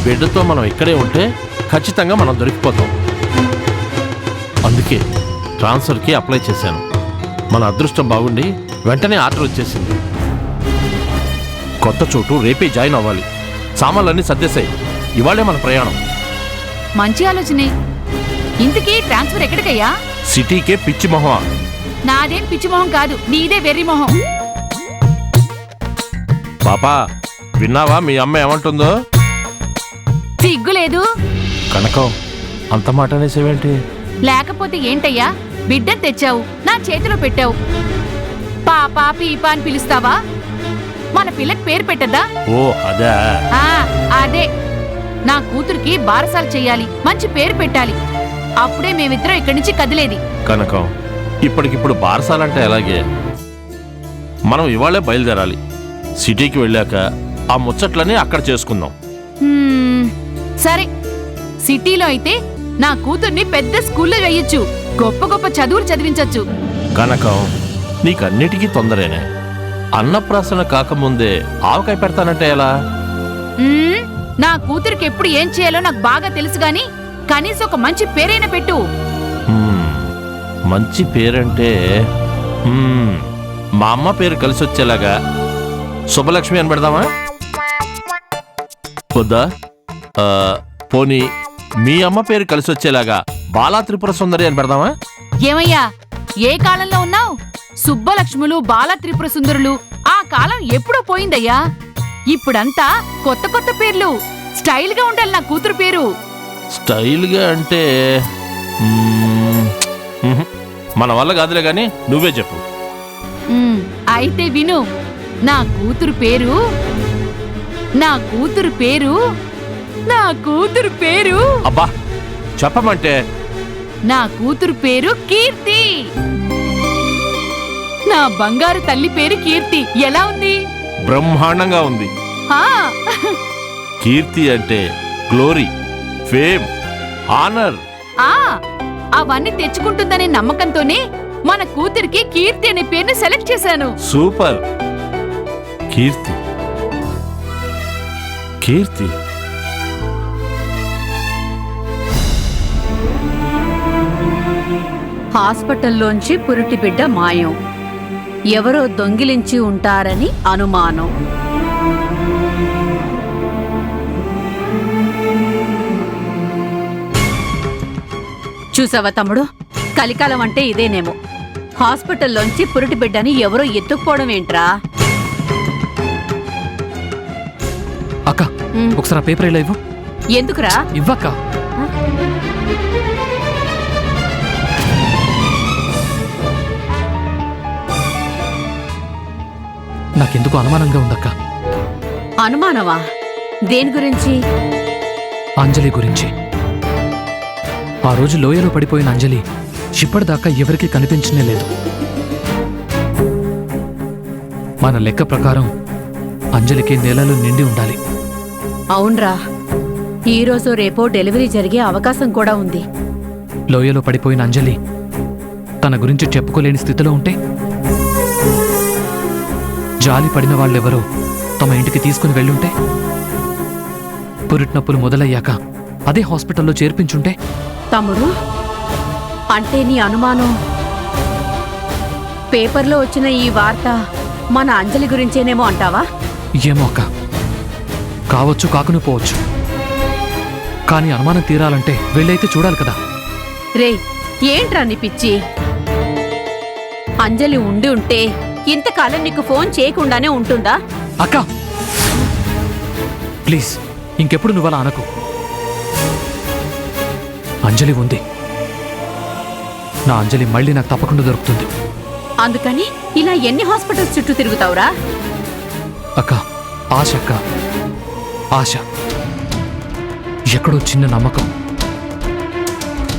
బిడ్డతో మనం ఇక్కడే ఉంటే ఖచ్చితంగా మనం దొరికిపోతాం. అందుకే ట్రాన్స్ఫర్కి అప్లై చేశాను. మన అదృష్టం బాగుండి వెంటనే ఆర్డర్ వచ్చేసింది. కొత్త చోటు రేపే జాయిన్ అవ్వాలి. సామాన్లన్నీ సర్దేశాయి. ఇవాళే మన ప్రయాణం. మంచి ఆలోచనే. ఇంతకీ ట్రాన్స్ఫర్ ఎక్కడికయ్యా? సిటీకే పిచ్చి మొహం. నాదేం పిచ్చి మొహం కాదు, నీదే వెర్రి మొహం. పాపా విన్నావా మీ అమ్మ ఏమంటుందో? సిగ్గులేదు. కనకం అంత మాట అనేసేవేంటి? లేకపోతే ఏంటయ్యా, బిడ్డను తెచ్చావు, నా చేతిలో పెట్టావు. పాపా పీపా అని పిలుస్తావా? మన పిల్లకి పేరు పెట్టద్దా? ఓ అదే. అదే. నా కూతురికి బారసాలు చెయ్యాలి, మంచి పేరు పెట్టాలి. అప్పుడే మేమిద్దరం ఇక్కడి నుంచి కదిలేది. కనకం ఇప్పటికిప్పుడు బారసాలంటే ఎలాగే? మనం ఇవాళే బయలుదేరాలి. సిటీకి వెళ్ళాక ఆ ముచ్చట్లన్నీ అక్కడ చేసుకుందాం. సరే, సిటీలో అయితే నా కూతుర్ని పెద్ద స్కూల్లో వేయొచ్చు, గొప్ప గొప్ప చదువులు చదివించొచ్చు. కనకం నీకన్నిటికీ తొందరేనే. అన్నప్రాసన కాకముందే ఆవకాయ పెడతానంటే ఎలా? నా కూతురికి ఎప్పుడు ఏం చేయాలో నాకు బాగా తెలుసు గాని కనీసం ఒక మంచి పేరైనా పెట్టు. మంచి పేరంటే మా అమ్మ పేరు కలిసి వచ్చేలాగా శుభలక్ష్మి అని పెడదామా? వద్దా? పోనీ మీ అమ్మ పేరు కలిసి వచ్చేలాగా బాలా త్రిపుర సుందరి అని పెడదామా? ఏమయ్యా, ఏ కాలంలో ఉన్నావు? సుబ్బలక్ష్ములు, బాలా త్రిపుర సుందరులు ఆ కాలం ఎప్పుడో పోయిందయ్యా. ఇప్పుడంతా కొత్త కొత్త పేర్లు. స్టైల్ గా ఉండాలి నా కూతురు పేరు. స్టైల్ గా అంటే మన వల్ల కాదులే గాని నువ్వే చెప్పు. అయితే విను. నా కూతురు పేరు నా కూతురు పేరు నా కూతురు పేరు అబ్బా చెప్పమంటే. నా కూతురు పేరు కీర్తి. నా బంగారు తల్లి పేరు కీర్తి. ఎలా ఉంది? బ్రహ్మాండంగా ఉంది. కీర్తి అంటే గ్లోరీ, ఫేమ్, ఆనర్. అవన్నీ తెచ్చుకుంటుందనే నమ్మకంతోనే మన కూతురికి కీర్తి అనే పేరుని సెలెక్ట్ చేశాను. సూపర్. కీర్తి కీర్తి హాస్పిటల్లోంచి పురిటి బిడ్డ మాయం. ఎవరో దొంగిలించి ఉంటారని అనుమానం. చూసావా తమ్ముడు, కలికాలం అంటే ఇదేనేమో. హాస్పిటల్లోంచి పురిటి బిడ్డని ఎవరో ఎత్తుకుపోవడం ఏంట్రా? అక్క ఒకసారి పేపర్ ఇలా ఇవ్వు. ఎందుకురా? ఇవ్వక్క. నాకెందుకు అనుమానంగా ఉందక్క. అనుమానమా? దేని గురించి? అంజలి గురించి. ఆ రోజు లోయలో పడిపోయిన అంజలి ఇప్పటిదాకా ఎవరికీ కనిపించనే లేదు. మన లెక్క ప్రకారం అంజలికి నెలలు నిండి ఉండాలి. అవునరా, ఈరోజు రేపో డెలివరీ జరిగే అవకాశం కూడా ఉంది. లోయలో పడిపోయిన అంజలి తన గురించి చెప్పుకోలేని స్థితిలో ఉంటే, జాలి పడిన వాళ్ళెవరో తమ ఇంటికి తీసుకుని వెళ్ళుంటే, పురిటినొప్పులు మొదలయ్యాక అదే హాస్పిటల్లో చేర్పించుంటే. తమ్ముడు, అంటే నీ అనుమానం పేపర్లో వచ్చిన ఈ వార్త మన అంజలి గురించేనేమో అంటావా? ఏమో అక్క, కావచ్చు కాకుని పోవచ్చు. కానీ అనుమానం తీరాలంటే వెళ్ళైతే చూడాలి కదా. రే, ఏంట్రా నీ పిచ్చి? అంజలి ఉండి ఉంటే ఇంతకాలం నీకు ఫోన్ చేయకుండానే ఉంటుందా? అక్క ప్లీజ్, ఇంకెప్పుడు నువ్వు అలా అనకు. అంజలి ఉంది. నా అంజలి మళ్ళీ నాకు తప్పకుండా దొరుకుతుంది. అందుకని ఇలా ఎన్ని హాస్పిటల్స్ చుట్టూ తిరుగుతావురా? అక్క, ఆశ అక్క, ఆశ. ఎక్కడో చిన్న నమ్మకం.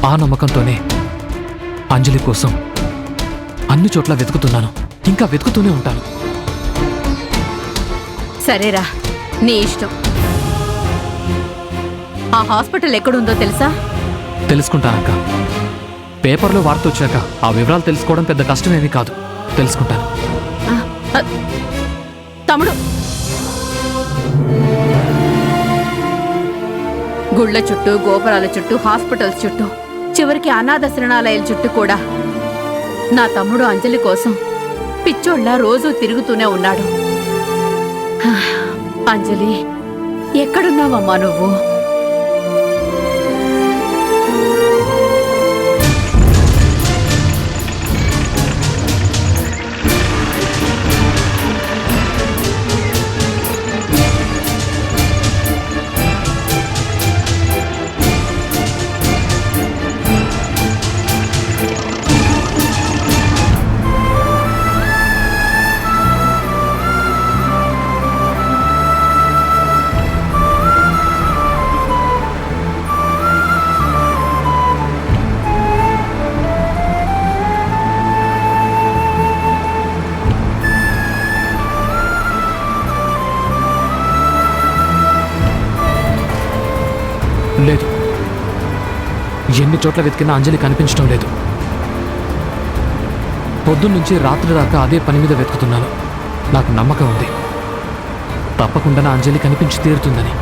ఆ నమ్మకంతోనే అంజలి కోసం అన్ని చోట్ల వెతుకుతున్నాను. ఇంకా వెతుకుతూనే ఉంటాను. సరేరా, నీ ఇష్టం. ఆ హాస్పిటల్ ఎక్కడుందో తెలుసా? తెలుసుకుంటానక్క. పేపర్లో వార్త వచ్చాక ఆ వివరాలు తెలుసుకోవడం పెద్ద కష్టమేమీ కాదు. తెలుసుకుంటాను. తమ్ముడు, గుళ్ళ చుట్టూ, గోపురాల చుట్టూ, హాస్పిటల్స్ చుట్టూ, చివరికి అనాథ శరణాలయాల చుట్టూ కూడా నా తమ్ముడు అంజలి కోసం పిచ్చోళ్ళ రోజూ తిరుగుతూనే ఉన్నాడు. హా, అంజలి, ఎక్కడున్నావమ్మా నువ్వు? లేదు, ఎన్ని చోట్ల వెతికినా అంజలి కనిపించడం లేదు. పొద్దున్నుంచి రాత్రి దాకా అదే పని మీద వెతుకుతున్నాను. నాకు నమ్మకం ఉంది, తప్పకుండా నా అంజలి కనిపించి తీరుతుందని.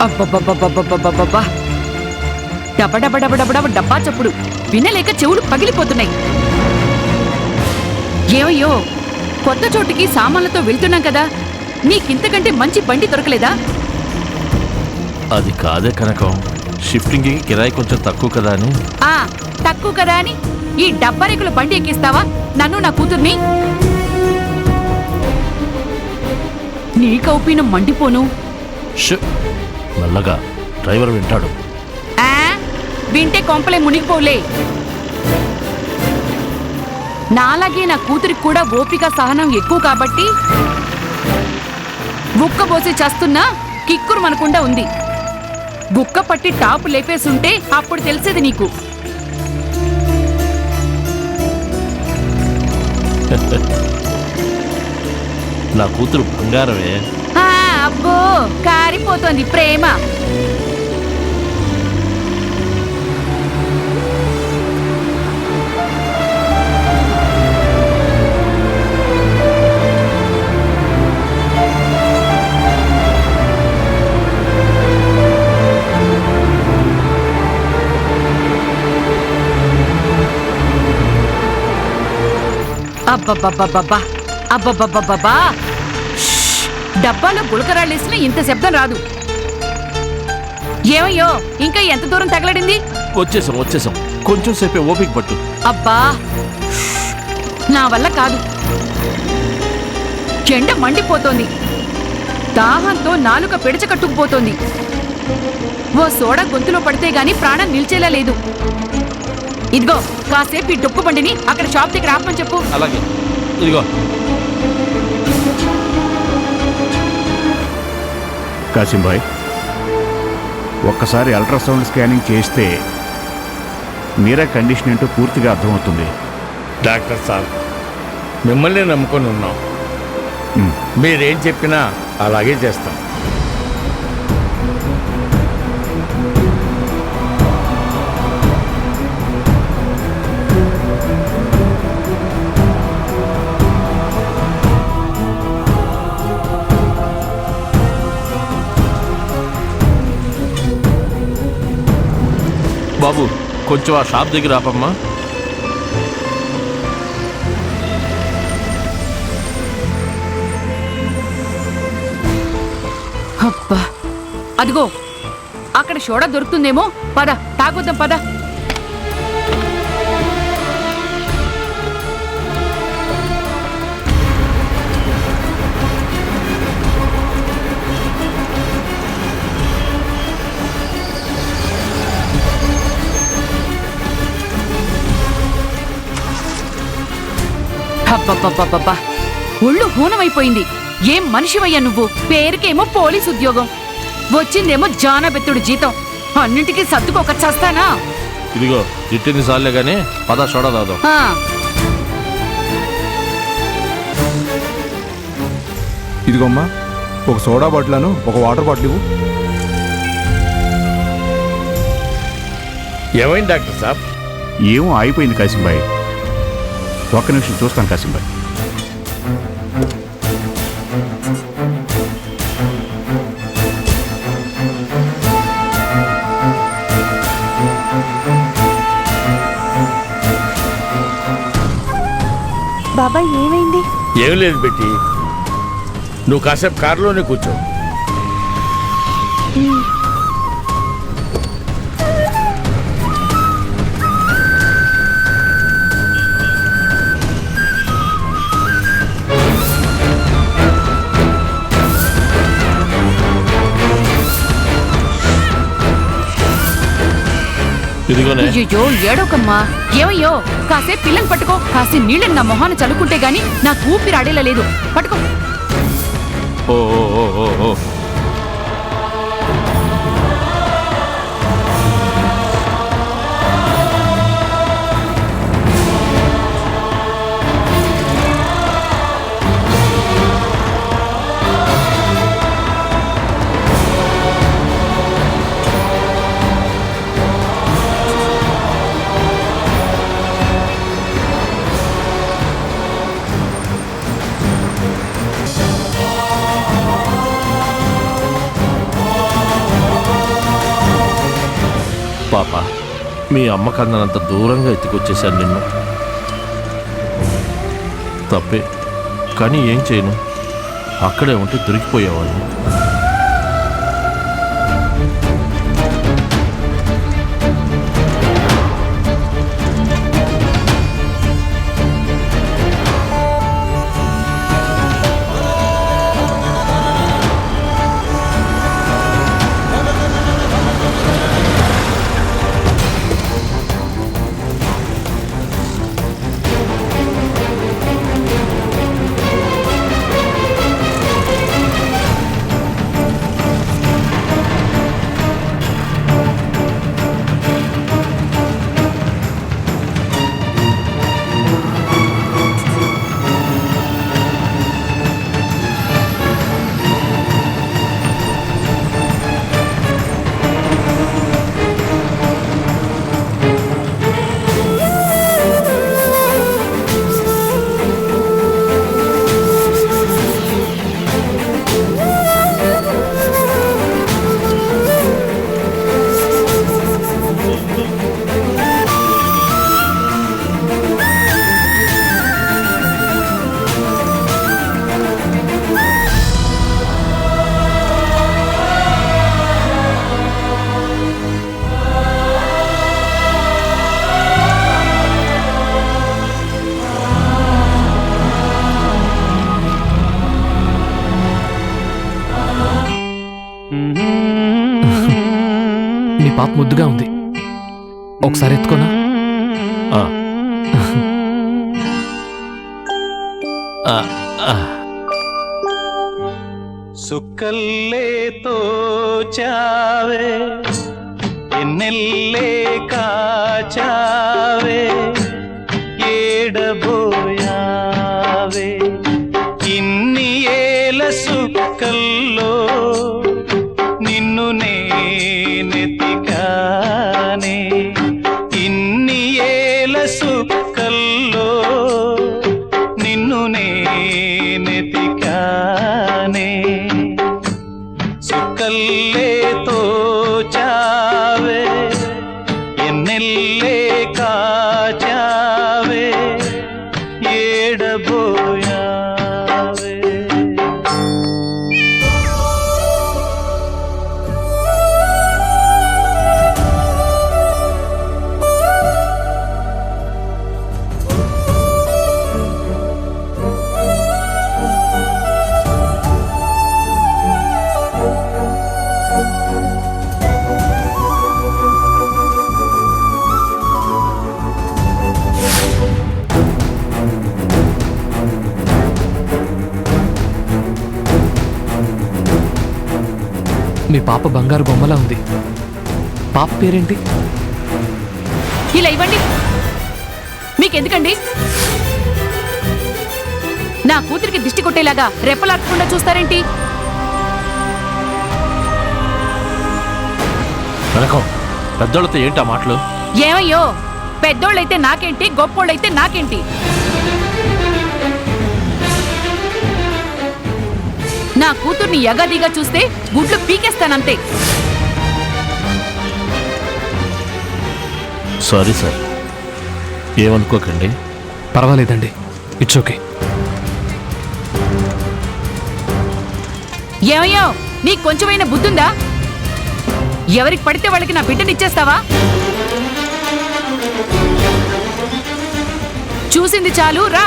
అబ్బబ్బబ్బబ్బబ్బబ్బబ్బబ్బా! డబ్బడబ్బడబ్బడబ్బడబ్బ డబ్బా చప్పుడు వినలేక చెవులు పగిలిపోతున్నాయి. ఏమయ్యో, కొత్త చోటుకి సామాన్లతో వెళ్తున్నాం కదా, నీకింతకంటే మంచి బండి దొరకలేదా? అది కాదే కనకం, షిఫ్టింగ్కి కిరాయి కొంచెం తక్కువ కదా అని. ఆ తక్కువ కదా అని ఈ డబ్బరేకుల బండి ఎక్కిస్తావా నన్ను, నా కూతుర్ని? నీ కౌపీనం మండిపోను. ష్, మెల్లగా, డ్రైవర్ వింటాడు. ఆ వింటే కొంపలే మునిగిపోలే. నాలాగే నా కూతురికి కూడా ఓపిక, సహనం ఎక్కువ కాబట్టి బుక్కబోసి చస్తున్నా కిక్కురు మనకుండా ఉంది. బుక్క పట్టి టాపు లేపేసుంటే అప్పుడు తెలిసేది నీకు. నా కూతురు బంగారమే. ఆ, అబ్బో, కారిపోతోంది ప్రేమ. అబ్బబ్బబ్బబ్బబ్బా, అబ్బబ్బబ్బబ్బబ్బా! డబ్బాలో గులకరాళ్ళేసినా ఇంత శబ్దం రాదు. ఏమయ్యో, ఇంకా ఎంత దూరం తగలడింది? వచ్చేసాం, కొంచెం సేపే ఓపిక పట్టు. అబ్బా, నా వల్ల కాదు. చెండ మండిపోతోంది, దాహంతో నాలుక పిడచకట్టుకుపోతోంది. ఓ సోడా గొంతులో పడితే గాని ప్రాణం నిల్చేలా లేదు. ఇదిగో, కాసేపు ఈ డొక్కు బండిని అక్కడ షాప్ దగ్గర ఆపమని చెప్పు. అలాగే, ఇదిగో. కాసింభాయ్, ఒక్కసారి అల్ట్రాసౌండ్ స్కానింగ్ చేస్తే మీరా కండిషన్ ఏంటో పూర్తిగా అర్థమవుతుంది. డాక్టర్ సార్, మిమ్మల్ని నమ్ముకొని ఉన్నాం. మీరేం చెప్పినా అలాగే చేస్తాం. బాబు, కొంచెం ఆ షాప్ దగ్గర ఆపమ్మా. అబ్బా, అదిగో అక్కడ సోడా దొరుకుతుందేమో. పద, తాగొద్దాం పద. అబ్బబ్బబ్బబ్బబ్బా ఒళ్ళు హూనమైపోయింది. ఏం మనిషివయ్యా నువ్వు? పేరుకేమో పోలీస్ ఉద్యోగం, వచ్చిందేమో జానబెత్తుడు జీతం. అన్నింటికీ సర్దుకోక చస్తానా? ఇదిగో తిట్టింది సార్లే గానీ పద సోడా దాదాం. ఆ, ఇదిగోమ్మా, ఒక సోడా బాటిల్ను ఒక వాటర్ బాటిల్ ఇవ్వు. ఏమైంది డాక్టర్ సాబ్? ఏమో అయిపోయింది కాసింబాయ్. ఒక్క నిమిషం చూస్తాను కాసింబాయ్. బాబాయ్ ఏమైంది? ఏం లేదు బెట్టి, నువ్వు కాసేపు కారులోనే కూర్చో. ఇదిగోనే అయ్యయ్యో ఏడోకమ్మా. ఏమయ్యో, కాసేపు పిల్లని పట్టుకో. కాసే నీళ్ళని నా మొహాన్ని చల్లుకుంటే గాని నాకు ఊపిరి ఆడేలా లేదు. పట్టుకో. ఓ ఓ ఓ ఓ ఓ పాప, మీ అమ్మ కన్నంత దూరంగా ఎత్తుకొచ్చేసాను నిన్ను. తప్పే, కానీ ఏం చేయను, అక్కడే ఉంటే దొరికిపోయేవాళ్ళు. నీ పాప ముద్దుగా ఉంది, ఒకసారి ఎత్తుకోనా? ఆ. ఆ, ఆ. సుక్కల్లే తోచావే, ఎన్నెల్లే కాచావే, ఏడబోయావే ఇన్ని ఏల సుక్కల్లో నిన్ను నేనెతికానే, ఇన్ని ఏల సుక్కల్లో నిన్ను నేనెతికానే. సుక్కల్లే తోచావే, ఎన్నెల్లే కాచావే, ఏడబోయావే. మీ పాప బంగారు బొమ్మలా ఉంది. పాప పేరేంటి? ఇలా ఇవ్వండి. మీకెందుకండి? నా కూతురికి దిష్టి కొట్టేలాగా రెప్పలాడకుండా చూస్తారేంటి? వెనకం పెద్దోళ్ళతో ఏంటి ఆ మాటలు? ఏమయ్యో, పెద్దోళ్ళైతే నాకేంటి, గొప్పోళ్ళైతే నాకేంటి? నా కూతుర్ని యగాదిగా చూస్తే గుడ్లు పీకేస్తానంతే. సారీ సార్, ఏమనుకోకండి. పర్వాలేదండి, ఇట్స్ ఓకే. ఏమయ్యో, నీకు కొంచెమైనా బుద్ధుందా? ఎవరికి పడితే వాళ్ళకి నా బిడ్డనిచ్చేస్తావా? చూసింది చాలు, రా.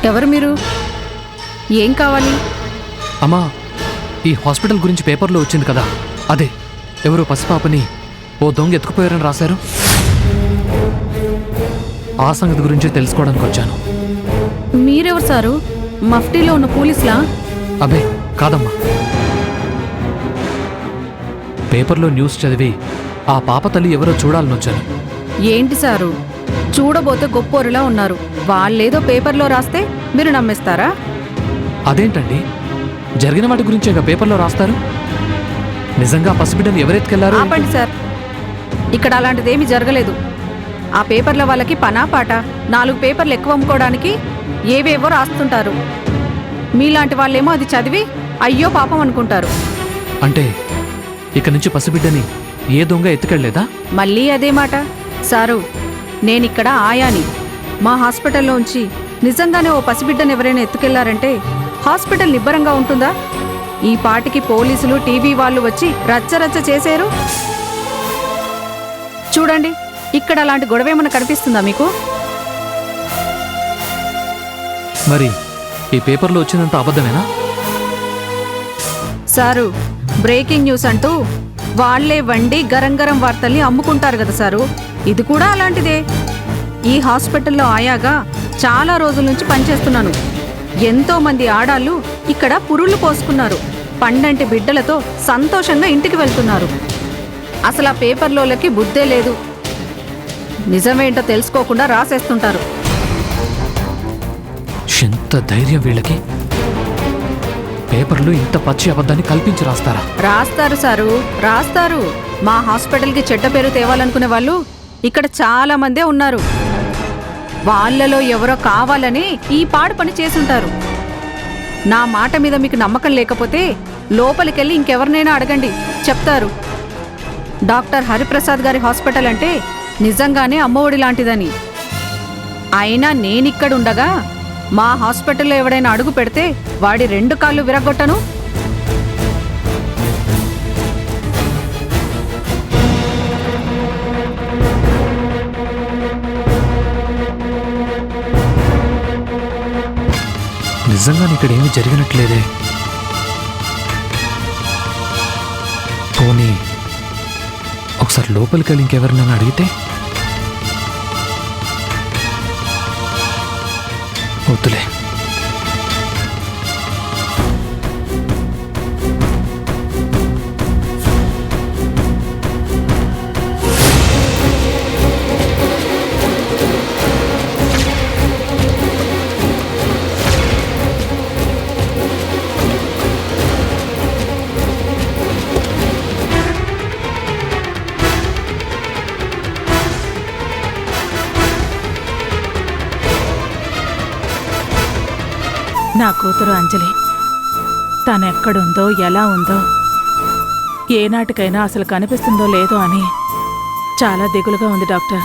ఎవరు మీరు? ఏం కావాలి? అమ్మా, ఈ హాస్పిటల్ గురించి పేపర్లో వచ్చింది కదా, అదే ఎవరో పసిపాపని ఓ దొంగ ఎత్తుకుపోయారని రాశారు. ఆ సంగతి గురించి తెలుసుకోవడానికి వచ్చాను. మీరెవరు సారు? మఫ్టీలో ఉన్న పోలీసులా? అబే కాదమ్మా, పేపర్లో న్యూస్ చదివి ఆ పాప తల్లి ఎవరో చూడాలని వచ్చాను. ఏంటి సారు, చూడబోతే గొప్పోరులా ఉన్నారు. వాళ్ళేదో పేపర్లో రాస్తే మీరు నమ్మేస్తారా? అదేంటండి, జరిగిన వాటి గురించే పేపర్లో రాస్తారు. నిజంగా పసిబిడ్డను ఎవరెత్తుకెళ్లారు? ఆపండి సార్, ఇక్కడ అలాంటిదేమీ జరగలేదు. ఆ పేపర్ల వాళ్ళకి పనా పాట 4 పేపర్లు ఎక్కువ అమ్ముకోవడానికి ఏవేవో రాస్తుంటారు. మీలాంటి వాళ్ళేమో అది చదివి అయ్యో పాపం అనుకుంటారు. అంటే ఇక నుంచి పసిబిడ్డని ఏ దొంగ ఎత్తుకెళ్లేదా? మళ్ళీ అదే మాట సారు. నేనిక్కడ ఆయాని. మా హాస్పిటల్లోంచి నిజంగానే ఓ పసిబిడ్డను ఎవరైనా ఎత్తుకెళ్లారంటే హాస్పిటల్ నిబ్బరంగా ఉంటుందా? ఈ పాటికి పోలీసులు, టీవీ వాళ్ళు వచ్చి రచ్చరచ్చ చేశారు. చూడండి, ఇక్కడ అలాంటి గొడవేమన్నా కనిపిస్తుందా మీకు? మరి ఈ పేపర్లో వచ్చినంత అబద్ధమేనా? సారు, బ్రేకింగ్ న్యూస్ అంటూ వాళ్లే వండి గరం గరం వార్తల్ని అమ్ముకుంటారు కదా సారు. ఇది కూడా అలాంటిదే. ఈ హాస్పిటల్లో ఆయాగా చాలా రోజుల నుంచి పనిచేస్తున్నాను. ఎంతో మంది ఆడాళ్ళు ఇక్కడ పురుళ్ళు పోసుకున్నారు. పండంటి బిడ్డలతో సంతోషంగా ఇంటికి వెళ్తున్నారు. అసలు ఆ పేపర్లోలకి బుద్ధే లేదు. నిజమేంటో తెలుసుకోకుండా రాసేస్తుంటారు. ఎంత ధైర్యం వీళ్ళకి! పేపర్లు ఇంత పచ్చి అబద్ధాన్ని కల్పించి రాస్తారా? రాస్తారు సారు, రాస్తారు. మా హాస్పిటల్కి చెడ్డ పేరు తేవాలనుకునే వాళ్ళు ఇక్కడ చాలా మందే ఉన్నారు. వాళ్ళలో ఎవరో కావాలని ఈ పాడు పని చేసుంటారు. నా మాట మీద మీకు నమ్మకం లేకపోతే లోపలికెళ్ళి ఇంకెవరినైనా అడగండి, చెప్తారు. డాక్టర్ హరిప్రసాద్ గారి హాస్పిటల్ అంటే నిజంగానే అమ్మఒడి లాంటిదని. అయినా నేనిక్కడుండగా మా హాస్పిటల్లో ఎవడైనా అడుగు పెడితే వాడి 2 కాళ్ళు విరగొట్టను. నిజంగానే ఇక్కడ ఏమీ జరిగినట్లేదే. పోనీ ఒకసారి లోపలికి వెళ్ళి ఇంకెవరినైనా అడిగితే? వద్దులే. నా కూతురు అంజలి తనెక్కడుందో ఎలా ఉందో ఏనాటికైనా అసలు కనిపిస్తుందో లేదో అని చాలా దిగులుగా ఉంది డాక్టర్.